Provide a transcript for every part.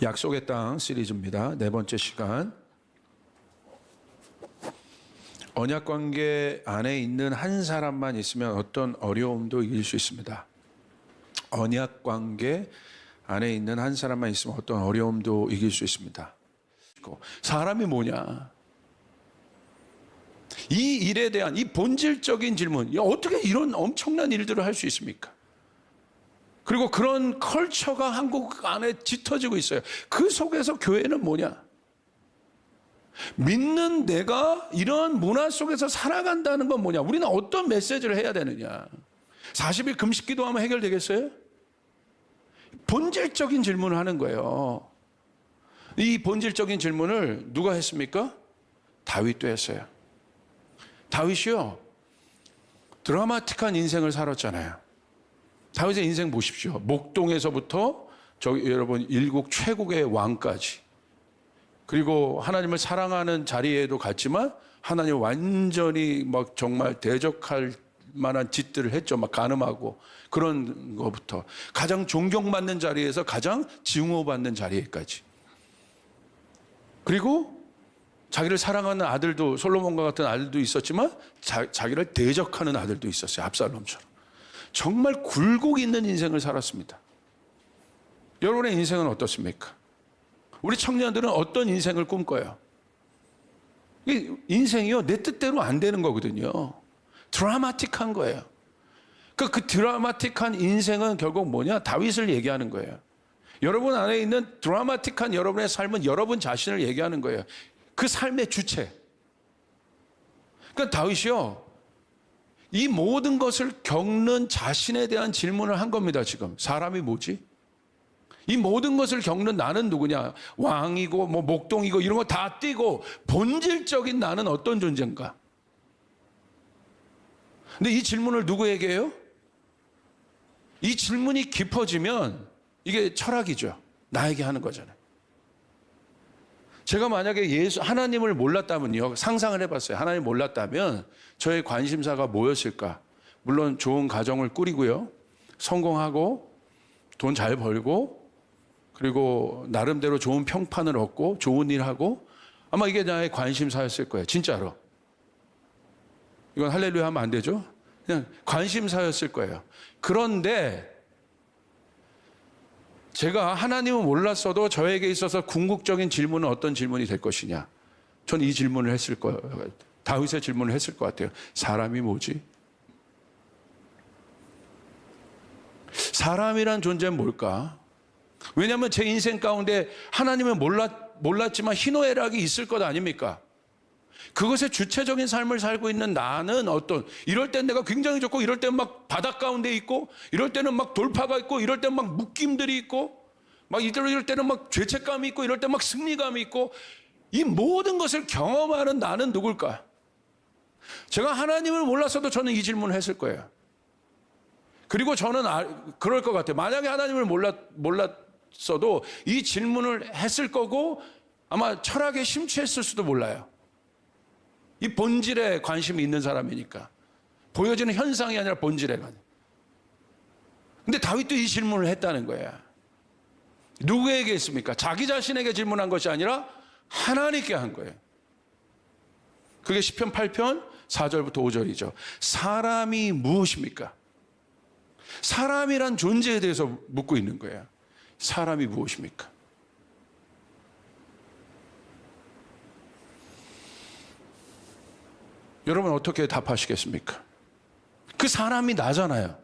약속의 땅 시리즈입니다. 네 번째 시간. 언약 관계 안에 있는 한 사람만 있으면 어떤 어려움도 이길 수 있습니다. 언약 관계 안에 있는 한 사람만 있으면 어떤 어려움도 이길 수 있습니다. 사람이 뭐냐? 이 일에 대한 이 본질적인 질문, 어떻게 이런 엄청난 일들을 할 수 있습니까? 그리고 그런 컬처가 한국 안에 짙어지고 있어요. 그 속에서 교회는 뭐냐? 믿는 내가 이런 문화 속에서 살아간다는 건 뭐냐? 우리는 어떤 메시지를 해야 되느냐? 40일 금식 기도하면 해결되겠어요? 본질적인 질문을 하는 거예요. 이 본질적인 질문을 누가 했습니까? 다윗도 했어요. 다윗이요, 드라마틱한 인생을 살았잖아요. 다윗의 인생 보십시오. 목동에서부터 여러분 일국 최고의 왕까지, 그리고 하나님을 사랑하는 자리에도 갔지만 하나님 완전히 막 정말 대적할 만한 짓들을 했죠. 막 간음하고 그런 것부터 가장 존경받는 자리에서 가장 증오받는 자리에까지, 그리고 자기를 사랑하는 아들도, 솔로몬과 같은 아들도 있었지만 자기를 대적하는 아들도 있었어요. 압살롬처럼. 정말 굴곡 있는 인생을 살았습니다. 여러분의 인생은 어떻습니까? 우리 청년들은 어떤 인생을 꿈꿔요? 인생이요, 내 뜻대로 안 되는 거거든요. 드라마틱한 거예요. 그 드라마틱한 인생은 결국 뭐냐? 다윗을 얘기하는 거예요. 여러분 안에 있는 드라마틱한 여러분의 삶은 여러분 자신을 얘기하는 거예요. 그 삶의 주체. 그러니까 다윗이요, 이 모든 것을 겪는 자신에 대한 질문을 한 겁니다. 지금 사람이 뭐지? 이 모든 것을 겪는 나는 누구냐? 왕이고 뭐 목동이고 이런 거 다 띄고 본질적인 나는 어떤 존재인가? 근데 이 질문을 누구에게 해요? 이 질문이 깊어지면 이게 철학이죠. 나에게 하는 거잖아요. 제가 만약에 하나님을 몰랐다면요, 상상을 해봤어요. 하나님 몰랐다면 저의 관심사가 뭐였을까? 물론 좋은 가정을 꾸리고요, 성공하고 돈 잘 벌고, 그리고 나름대로 좋은 평판을 얻고 좋은 일 하고, 아마 이게 나의 관심사였을 거예요. 진짜로. 이건 할렐루야 하면 안 되죠? 그냥 관심사였을 거예요. 그런데 제가 하나님을 몰랐어도 저에게 있어서 궁극적인 질문은 어떤 질문이 될 것이냐? 전 이 질문을 했을 거예요. 다윗의 질문을 했을 것 같아요. 사람이 뭐지? 사람이란 존재는 뭘까? 왜냐하면 제 인생 가운데 하나님을 몰랐지만 희노애락이 있을 것 아닙니까? 그것의 주체적인 삶을 살고 있는 나는 이럴 땐 내가 굉장히 좋고, 이럴 땐 막 바닥 가운데 있고, 이럴 때는 막 돌파가 있고, 이럴 땐 막 묶임들이 있고, 막 이럴 때는 막 죄책감이 있고, 이럴 땐 막 승리감이 있고, 이 모든 것을 경험하는 나는 누굴까? 제가 하나님을 몰랐어도 저는 이 질문을 했을 거예요. 그리고 저는 그럴 것 같아요. 만약에 하나님을 몰랐어도 이 질문을 했을 거고, 아마 철학에 심취했을 수도 몰라요. 이 본질에 관심이 있는 사람이니까. 보여지는 현상이 아니라 본질에 관심. 근데 다윗도 이 질문을 했다는 거야. 누구에게 했습니까? 자기 자신에게 질문한 것이 아니라 하나님께 한 거예요. 그게 시편 8편 4절부터 5절이죠. 사람이 무엇입니까? 사람이란 존재에 대해서 묻고 있는 거예요. 사람이 무엇입니까? 여러분 어떻게 답하시겠습니까? 그 사람이 나잖아요.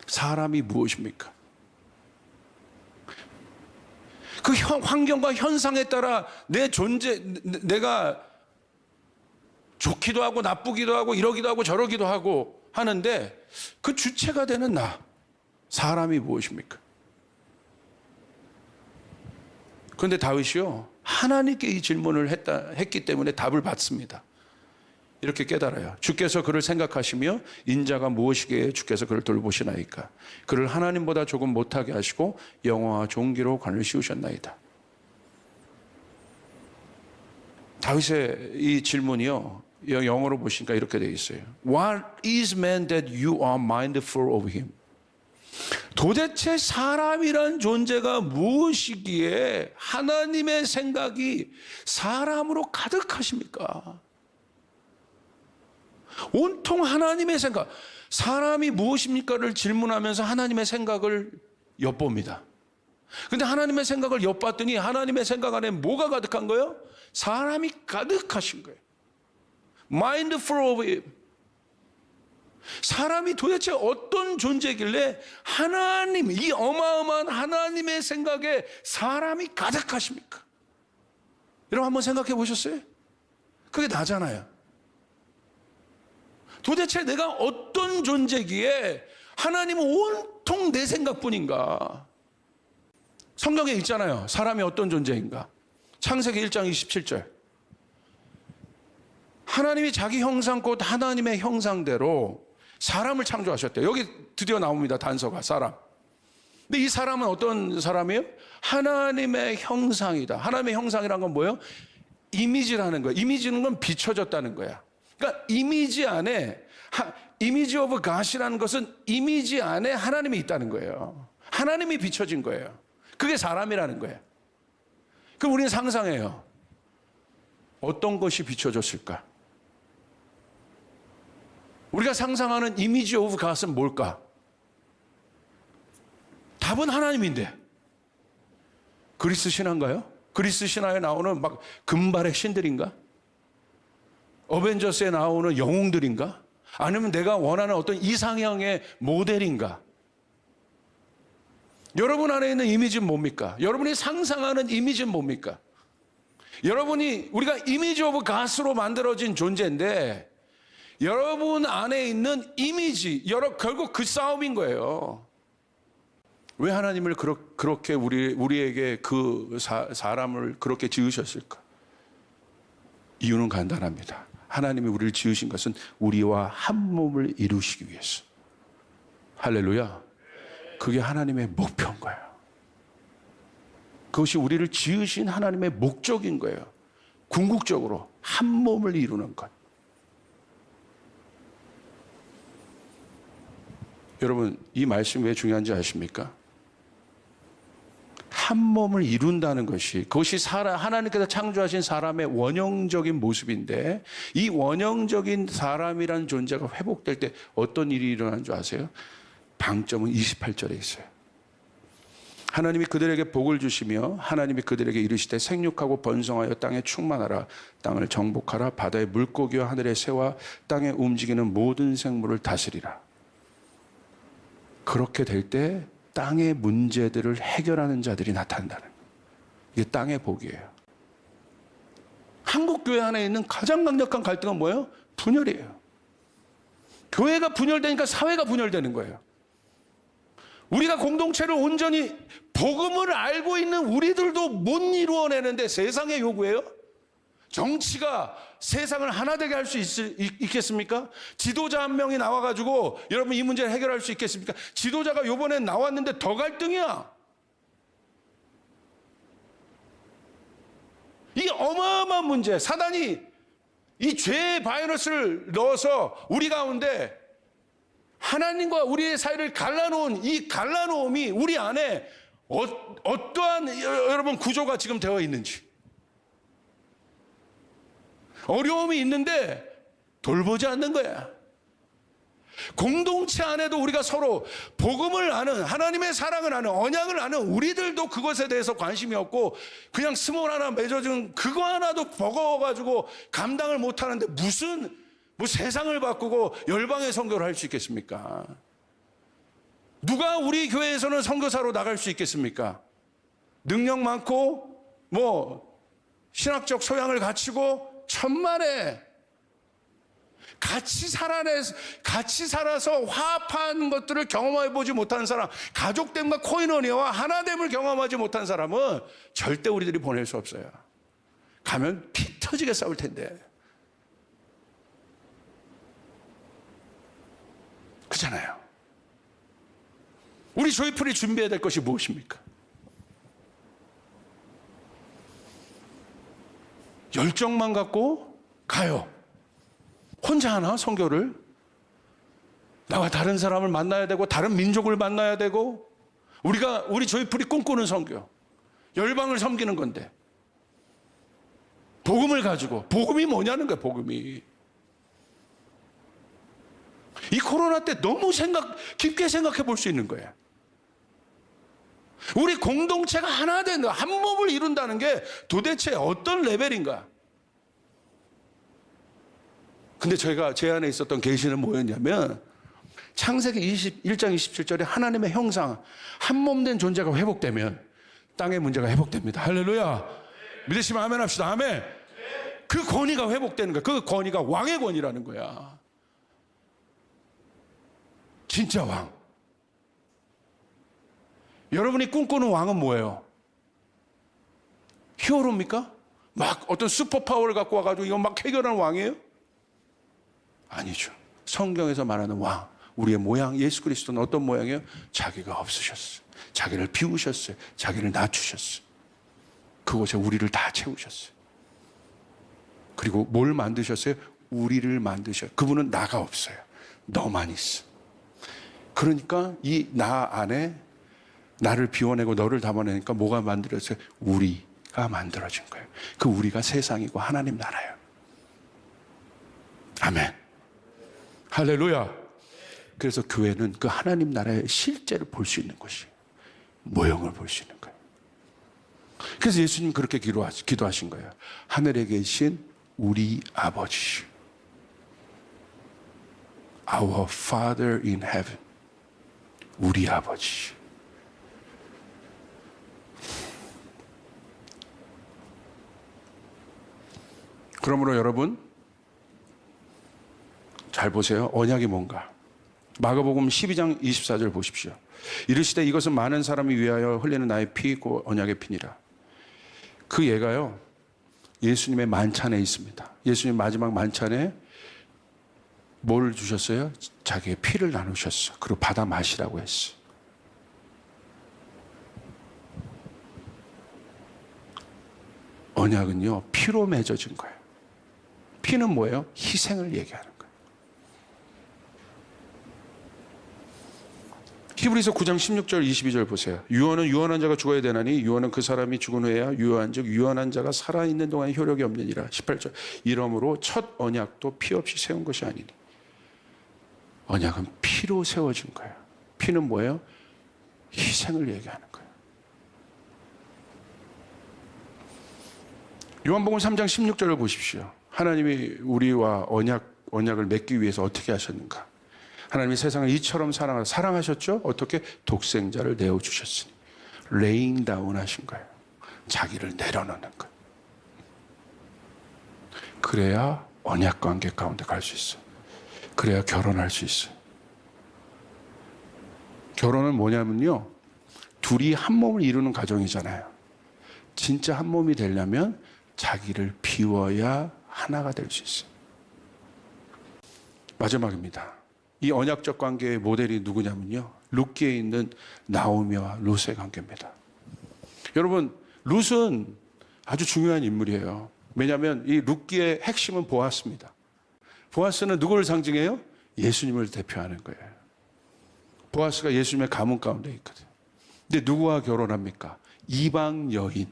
사람이 무엇입니까? 그 환경과 현상에 따라 내 존재, 내가 좋기도 하고 나쁘기도 하고 이러기도 하고 저러기도 하고 하는데, 그 주체가 되는 나, 사람이 무엇입니까? 그런데 다윗이요, 하나님께 이 질문을 했기 때문에 답을 받습니다. 이렇게 깨달아요. 주께서 그를 생각하시며 인자가 무엇이기에 주께서 그를 돌보시나이까? 그를 하나님보다 조금 못하게 하시고 영화와 존귀로 관을 씌우셨나이다. 다윗의 이 질문이요, 영어로 보시니까 이렇게 되어 있어요. What is man that you are mindful of him? 도대체 사람이란 존재가 무엇이기에 하나님의 생각이 사람으로 가득하십니까? 온통 하나님의 생각, 사람이 무엇입니까를 질문하면서 하나님의 생각을 엿봅니다. 근데 하나님의 생각을 엿봤더니 하나님의 생각 안에 뭐가 가득한 거예요? 사람이 가득하신 거예요. Mind full of him. 사람이 도대체 어떤 존재길래 하나님, 이 어마어마한 하나님의 생각에 사람이 가득하십니까? 여러분 한번 생각해 보셨어요? 그게 나잖아요. 도대체 내가 어떤 존재기에 하나님은 온통 내 생각뿐인가? 성경에 있잖아요. 사람이 어떤 존재인가? 창세기 1장 27절. 하나님이 자기 형상 곧 하나님의 형상대로 사람을 창조하셨대요. 여기 드디어 나옵니다. 단서가 사람. 근데 이 사람은 어떤 사람이에요? 하나님의 형상이다. 하나님의 형상이란 건 뭐예요? 이미지라는 거예요. 이미지는 건 비춰졌다는 거야. 그러니까 이미지 안에 이미지 오브 갓이라는 것은 이미지 안에 하나님이 있다는 거예요. 하나님이 비춰진 거예요. 그게 사람이라는 거예요. 그럼 우리는 상상해요. 어떤 것이 비춰졌을까? 우리가 상상하는 이미지 오브 갓은 뭘까? 답은 하나님인데. 그리스 신화인가요? 그리스 신화에 나오는 막 금발의 신들인가? 어벤져스에 나오는 영웅들인가? 아니면 내가 원하는 어떤 이상형의 모델인가? 여러분 안에 있는 이미지는 뭡니까? 여러분이 상상하는 이미지는 뭡니까? 여러분이 우리가 이미지 오브 갓으로 만들어진 존재인데 여러분 안에 있는 이미지, 결국 그 싸움인 거예요. 왜 하나님을 그렇게 우리에게 그 사람을 그렇게 지으셨을까? 이유는 간단합니다. 하나님이 우리를 지으신 것은 우리와 한 몸을 이루시기 위해서. 할렐루야. 그게 하나님의 목표인 거예요. 그것이 우리를 지으신 하나님의 목적인 거예요. 궁극적으로 한 몸을 이루는 것. 여러분, 이 말씀이 왜 중요한지 아십니까? 한 몸을 이룬다는 것이, 그것이 하나님께서 창조하신 사람의 원형적인 모습인데, 이 원형적인 사람이라는 존재가 회복될 때 어떤 일이 일어나는 줄 아세요? 방점은 28절에 있어요. 하나님이 그들에게 복을 주시며 하나님이 그들에게 이르시되 생육하고 번성하여 땅에 충만하라. 땅을 정복하라. 바다의 물고기와 하늘의 새와 땅에 움직이는 모든 생물을 다스리라. 그렇게 될 때 땅의 문제들을 해결하는 자들이 나타난다는 거예요. 이게 땅의 복이에요. 한국 교회 안에 있는 가장 강력한 갈등은 뭐예요? 분열이에요. 교회가 분열되니까 사회가 분열되는 거예요. 우리가 공동체를 온전히 복음을 알고 있는 우리들도 못 이루어내는데 세상의 요구예요? 정치가 세상을 하나 되게 할 수 있겠습니까? 지도자 한 명이 나와가지고 여러분 이 문제를 해결할 수 있겠습니까? 지도자가 이번에 나왔는데 더 갈등이야. 이 어마어마한 문제, 사단이 이 죄의 바이러스를 넣어서 우리 가운데 하나님과 우리의 사이를 갈라놓은 이 갈라놓음이 우리 안에 어떠한 여러분 구조가 지금 되어 있는지, 어려움이 있는데 돌보지 않는 거야. 공동체 안에도 우리가 서로 복음을 아는, 하나님의 사랑을 아는, 언약을 아는 우리들도 그것에 대해서 관심이 없고 그냥 스몰 하나 맺어준 그거 하나도 버거워가지고 감당을 못하는데 무슨 세상을 바꾸고 열방의 선교를 할 수 있겠습니까? 누가 우리 교회에서는 선교사로 나갈 수 있겠습니까? 능력 많고 신학적 소양을 갖추고 천만에 같이 살아서 화합한 것들을 경험해보지 못하는 사람, 가족됨과 코이노니아와 하나됨을 경험하지 못한 사람은 절대 우리들이 보낼 수 없어요. 가면 피 터지게 싸울 텐데. 그렇잖아요. 우리 조이풀이 준비해야 될 것이 무엇입니까? 열정만 갖고 가요. 혼자 하나 선교를? 나와 다른 사람을 만나야 되고 다른 민족을 만나야 되고 우리 조이풀이 꿈꾸는 선교. 열방을 섬기는 건데. 복음을 가지고. 복음이 뭐냐는 거야, 복음이. 이 코로나 때 너무 깊게 생각해 볼 수 있는 거예요. 우리 공동체가 하나 되는, 한 몸을 이룬다는 게 도대체 어떤 레벨인가? 근데 저희가 제 안에 있었던 계시는 뭐였냐면, 창세기 21장 27절에 하나님의 형상, 한 몸 된 존재가 회복되면 땅의 문제가 회복됩니다. 할렐루야. 믿으시면 아멘 합시다. 아멘. 그 권위가 회복되는 거야. 그 권위가 왕의 권위라는 거야. 진짜 왕. 여러분이 꿈꾸는 왕은 뭐예요? 히어로입니까? 막 어떤 슈퍼파워를 갖고 와가지고 이거 막 해결하는 왕이에요? 아니죠. 성경에서 말하는 왕, 우리의 모양, 예수 그리스도는 어떤 모양이에요? 자기가 없으셨어요. 자기를 비우셨어요. 자기를 낮추셨어요. 그곳에 우리를 다 채우셨어요. 그리고 뭘 만드셨어요? 우리를 만드셨어요. 그분은 나가 없어요. 너만 있어. 그러니까 이 나 안에 나를 비워내고 너를 담아내니까 뭐가 만들어졌어요? 우리가 만들어진 거예요. 그 우리가 세상이고 하나님 나라예요. 아멘. 할렐루야. 그래서 교회는 그 하나님 나라의 실제를 볼 수 있는 것이에요. 모형을 볼 수 있는 거예요. 그래서 예수님 그렇게 기도하신 거예요. 하늘에 계신 우리 아버지, Our Father in Heaven. 우리 아버지. 그러므로 여러분 잘 보세요. 언약이 뭔가. 마가복음 12장 24절 보십시오. 이르시되 이것은 많은 사람이 위하여 흘리는 나의 피고 언약의 피니라. 그 예가요, 예수님의 만찬에 있습니다. 예수님 마지막 만찬에 뭘 주셨어요? 자기의 피를 나누셨어. 그리고 받아 마시라고 했어. 언약은요, 피로 맺어진 거예요. 피는 뭐예요? 희생을 얘기하는 거예요. 히브리서 9장 16절 22절 보세요. 유언은 유언한 자가 죽어야 되나니 유언은 그 사람이 죽은 후에야 유언한즉 유언한 자가 살아있는 동안 효력이 없느니라. 18절. 이러므로 첫 언약도 피 없이 세운 것이 아니니. 언약은 피로 세워진 거예요. 피는 뭐예요? 희생을 얘기하는 거예요. 요한복음 3장 16절을 보십시오. 하나님이 우리와 언약을 맺기 위해서 어떻게 하셨는가? 하나님이 세상을 이처럼 사랑하셨죠? 어떻게? 독생자를 내어주셨으니. laying down 하신 거예요. 자기를 내려놓는 거예요. 그래야 언약 관계 가운데 갈 수 있어요. 그래야 결혼할 수 있어요. 결혼은 뭐냐면요, 둘이 한 몸을 이루는 과정이잖아요. 진짜 한 몸이 되려면 자기를 비워야 하나가 될 수 있어요. 마지막입니다. 이 언약적 관계의 모델이 누구냐면요, 룻기에 있는 나오미와 룻의 관계입니다. 여러분, 룻은 아주 중요한 인물이에요. 왜냐하면 이 룻기의 핵심은 보아스입니다. 보아스는 누구를 상징해요? 예수님을 대표하는 거예요. 보아스가 예수님의 가문 가운데 있거든요. 근데 누구와 결혼합니까? 이방 여인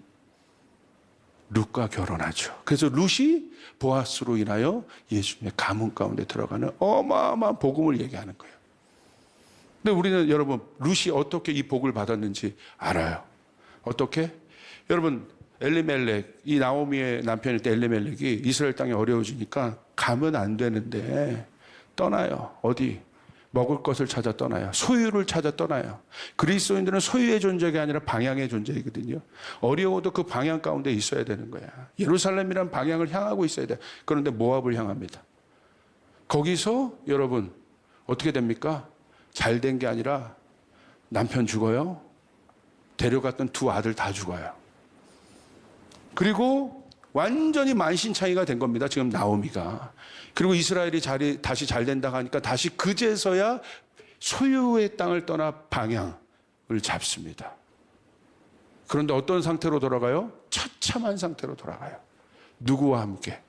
룻과 결혼하죠. 그래서 룻이 보아스로 인하여 예수님의 가문 가운데 들어가는 어마어마한 복음을 얘기하는 거예요. 근데 우리는 여러분, 룻이 어떻게 이 복을 받았는지 알아요. 어떻게? 여러분, 엘리멜렉, 이 나오미의 남편일 때 엘리멜렉이 이스라엘 땅이 어려워지니까 가면 안 되는데 떠나요. 어디? 먹을 것을 찾아 떠나요. 소유를 찾아 떠나요. 그리스도인들은 소유의 존재가 아니라 방향의 존재이거든요. 어려워도 그 방향 가운데 있어야 되는 거야. 예루살렘이라는 방향을 향하고 있어야 돼. 그런데 모압을 향합니다. 거기서 여러분 어떻게 됩니까? 잘 된 게 아니라 남편 죽어요. 데려갔던 두 아들 다 죽어요. 그리고 완전히 만신창이가 된 겁니다. 지금 나오미가. 그리고 이스라엘이 다시 잘 된다고 하니까 다시 그제서야 소유의 땅을 떠나 방향을 잡습니다. 그런데 어떤 상태로 돌아가요? 처참한 상태로 돌아가요. 누구와 함께?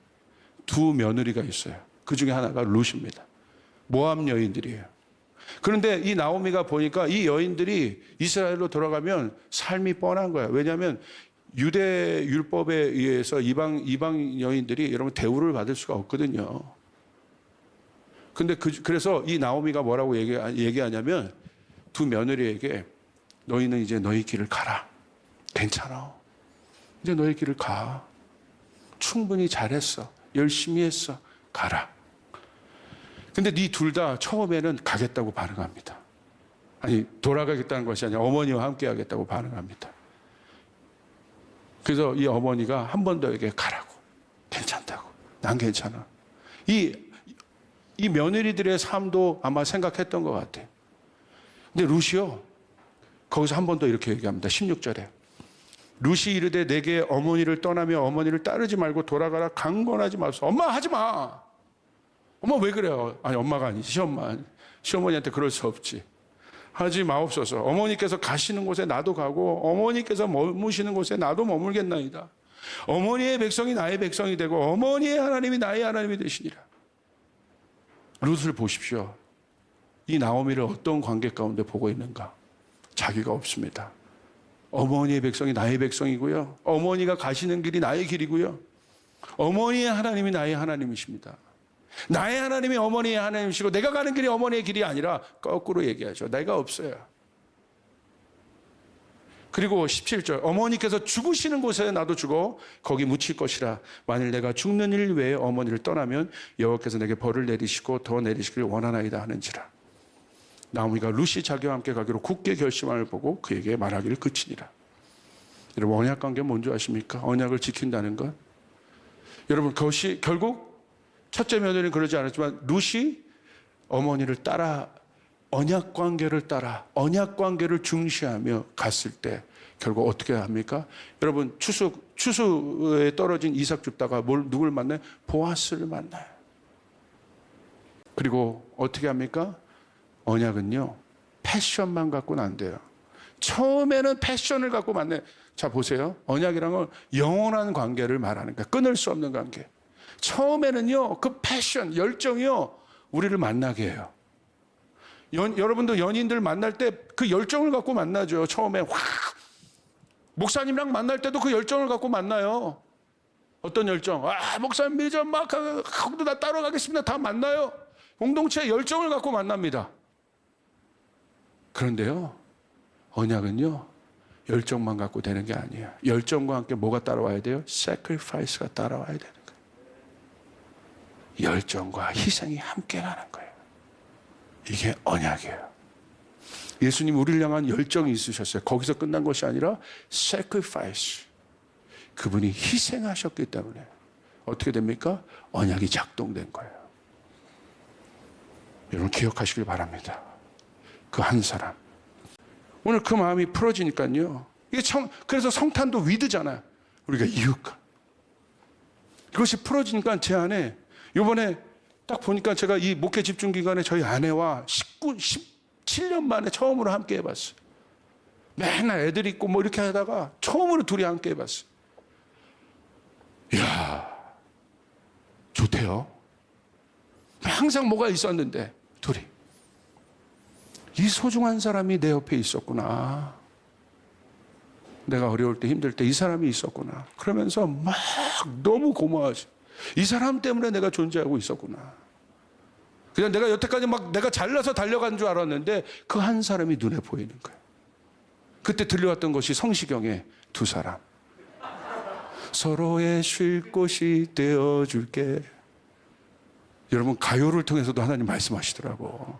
두 며느리가 있어요. 그 중에 하나가 룻입니다. 모압 여인들이에요. 그런데 이 나오미가 보니까 이 여인들이 이스라엘로 돌아가면 삶이 뻔한 거야. 왜냐하면 유대 율법에 의해서 이방 여인들이 여러분 대우를 받을 수가 없거든요. 근데 그래서 이 나오미가 뭐라고 얘기하냐면 두 며느리에게 너희는 이제 너희 길을 가라. 괜찮아. 이제 너희 길을 가. 충분히 잘했어. 열심히 했어. 가라. 근데 네 둘 다 처음에는 가겠다고 반응합니다. 아니, 돌아가겠다는 것이 아니라 어머니와 함께 하겠다고 반응합니다. 그래서 이 어머니가 한 번 더 얘기해 가라고. 괜찮다고. 난 괜찮아. 이 며느리들의 삶도 아마 생각했던 것 같아요. 근데 룻이요. 거기서 한 번 더 이렇게 얘기합니다. 16절에. 룻이 이르되 내게 어머니를 떠나며 어머니를 따르지 말고 돌아가라. 강권하지 마소서. 엄마 하지 마. 엄마 왜 그래요? 아니 엄마가 아니지 시엄마. 시어머니한테 그럴 수 없지. 하지 마옵소서. 어머니께서 가시는 곳에 나도 가고 어머니께서 머무시는 곳에 나도 머물겠나이다. 어머니의 백성이 나의 백성이 되고 어머니의 하나님이 나의 하나님이 되시니라. 룻을 보십시오. 이 나오미를 어떤 관계 가운데 보고 있는가? 자기가 없습니다. 어머니의 백성이 나의 백성이고요. 어머니가 가시는 길이 나의 길이고요. 어머니의 하나님이 나의 하나님이십니다. 나의 하나님이 어머니의 하나님이시고 내가 가는 길이 어머니의 길이 아니라 거꾸로 얘기하죠. 내가 없어요. 그리고 17절 어머니께서 죽으시는 곳에 나도 죽어 거기 묻힐 것이라. 만일 내가 죽는 일 외에 어머니를 떠나면 여호와께서 내게 벌을 내리시고 더 내리시길 원하나이다 하는지라. 나오미가 룻이 자기와 함께 가기로 굳게 결심함을 보고 그에게 말하기를 그치니라. 여러분 언약 관계는 뭔지 아십니까? 언약을 지킨다는 것. 여러분 그것이 결국 첫째 며느리는 그러지 않았지만 룻이 어머니를 따라 언약 관계를 따라 언약 관계를 중시하며 갔을 때 결국 어떻게 합니까? 여러분 추수에 떨어진 이삭 줍다가 누굴 만나요? 보아스를 만나요. 그리고 어떻게 합니까? 언약은요 패션만 갖고는 안 돼요. 처음에는 패션을 갖고 만나요. 자 보세요. 언약이란 건 영원한 관계를 말하는 거예요. 끊을 수 없는 관계. 처음에는요 그 패션 열정이요 우리를 만나게 해요. 여러분도 연인들 만날 때 그 열정을 갖고 만나죠. 처음에 확 목사님이랑 만날 때도 그 열정을 갖고 만나요. 어떤 열정? 목사님 믿어 막 하고도 나 따라가겠습니다. 다 만나요. 공동체의 열정을 갖고 만납니다. 그런데요 언약은요 열정만 갖고 되는 게 아니에요. 열정과 함께 뭐가 따라와야 돼요? sacrifice가 따라와야 되는 거예요. 열정과 희생이 함께 가는 거예요. 이게 언약이에요. 예수님 우리를 향한 열정이 있으셨어요. 거기서 끝난 것이 아니라 sacrifice. 그분이 희생하셨기 때문에 어떻게 됩니까? 언약이 작동된 거예요. 여러분 기억하시길 바랍니다. 그 한 사람. 오늘 그 마음이 풀어지니까요. 그래서 성탄도 위드잖아요. 우리가 이웃과. 이것이 풀어지니까 제 안에 이번에 딱 보니까 제가 이 목회 집중 기간에 저희 아내와 17년 만에 처음으로 함께 해봤어요. 맨날 애들 있고 뭐 이렇게 하다가 처음으로 둘이 함께 해봤어요. 이야, 좋대요. 항상 뭐가 있었는데 둘이. 이 소중한 사람이 내 옆에 있었구나. 내가 어려울 때 힘들 때 이 사람이 있었구나. 그러면서 막 너무 고마워하지. 이 사람 때문에 내가 존재하고 있었구나. 그냥 내가 여태까지 막 내가 잘나서 달려간 줄 알았는데 그 한 사람이 눈에 보이는 거예요. 그때 들려왔던 것이 성시경의 두 사람. 서로의 쉴 곳이 되어줄게. 여러분 가요를 통해서도 하나님 말씀하시더라고.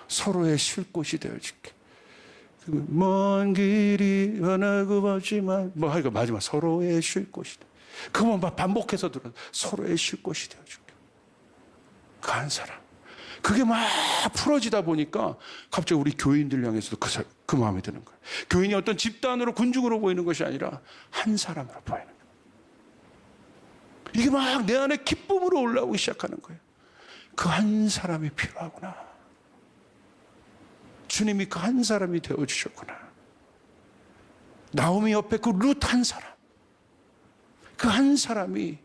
서로의 쉴 곳이 되어줄게. 먼 길이 하나고 없지만 뭐 하여간 마지막 서로의 쉴 곳이다. 그만 반복해서 들어. 서로의 쉴 곳이 되어줄게. 그 한 사람. 그게 막 풀어지다 보니까 갑자기 우리 교인들 향해서도 그 마음이 드는 거예요. 교인이 어떤 집단으로 군중으로 보이는 것이 아니라 한 사람으로 보이는 거예요. 이게 막 내 안에 기쁨으로 올라오기 시작하는 거예요. 그 한 사람이 필요하구나. 주님이 그 한 사람이 되어주셨구나. 나오미 옆에 그 룻 한 사람. 그 한 사람이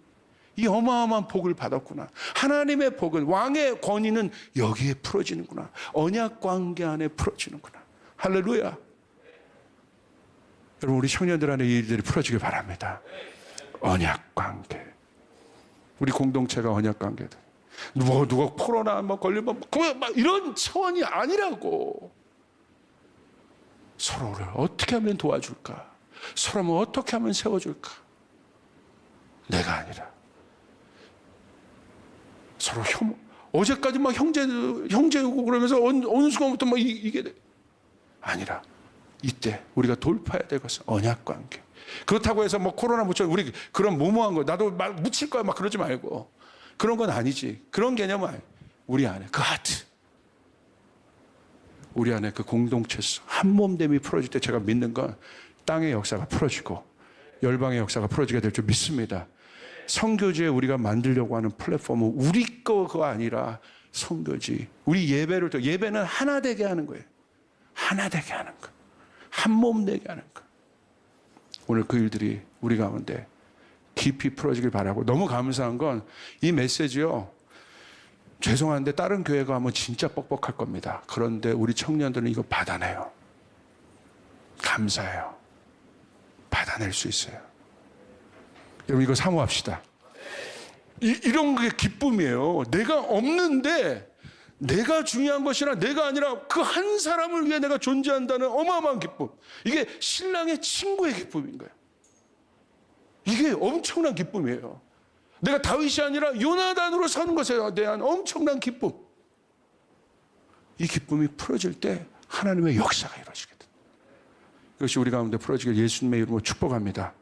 이 어마어마한 복을 받았구나. 하나님의 복은, 왕의 권위는 여기에 풀어지는구나. 언약 관계 안에 풀어지는구나. 할렐루야. 여러분, 우리 청년들 안에 이 일들이 풀어지길 바랍니다. 언약 관계. 우리 공동체가 언약 관계다. 누가 코로나 걸리면 막 이런 차원이 아니라고. 서로를 어떻게 하면 도와줄까? 서로를 어떻게 하면 세워줄까? 내가 아니라 서로 어제까지 막 형제고 그러면서 어느 순간부터 막 이게 아니라 이때 우리가 돌파해야 될 것은 언약 관계. 그렇다고 해서 뭐 코로나 묻혀 우리 그런 무모한 거 나도 막 묻힐 거야 막 그러지 말고, 그런 건 아니지. 그런 개념은 아니. 우리 안에 그 하트, 우리 안에 그 공동체성, 한 몸됨이 풀어질 때 제가 믿는 건 땅의 역사가 풀어지고 열방의 역사가 풀어지게 될 줄 믿습니다. 선교지에 우리가 만들려고 하는 플랫폼은 우리 거가 아니라 선교지. 우리 예배는 하나 되게 하는 거예요. 하나 되게 하는 거. 한 몸 되게 하는 거. 오늘 그 일들이 우리 가운데 깊이 풀어지길 바라고, 너무 감사한 건 이 메시지요. 죄송한데 다른 교회가 하면 진짜 뻑뻑할 겁니다. 그런데 우리 청년들은 이거 받아내요. 감사해요. 받아낼 수 있어요. 여러분, 이거 사모합시다. 이런 게 기쁨이에요. 내가 없는데 내가 중요한 것이라 내가 아니라 그 한 사람을 위해 내가 존재한다는 어마어마한 기쁨. 이게 신랑의 친구의 기쁨인 거예요. 이게 엄청난 기쁨이에요. 내가 다윗이 아니라 요나단으로 서는 것에 대한 엄청난 기쁨. 이 기쁨이 풀어질 때 하나님의 역사가 이루어지게 됩니다. 이것이 우리 가운데 풀어지길 예수님의 이름으로 축복합니다.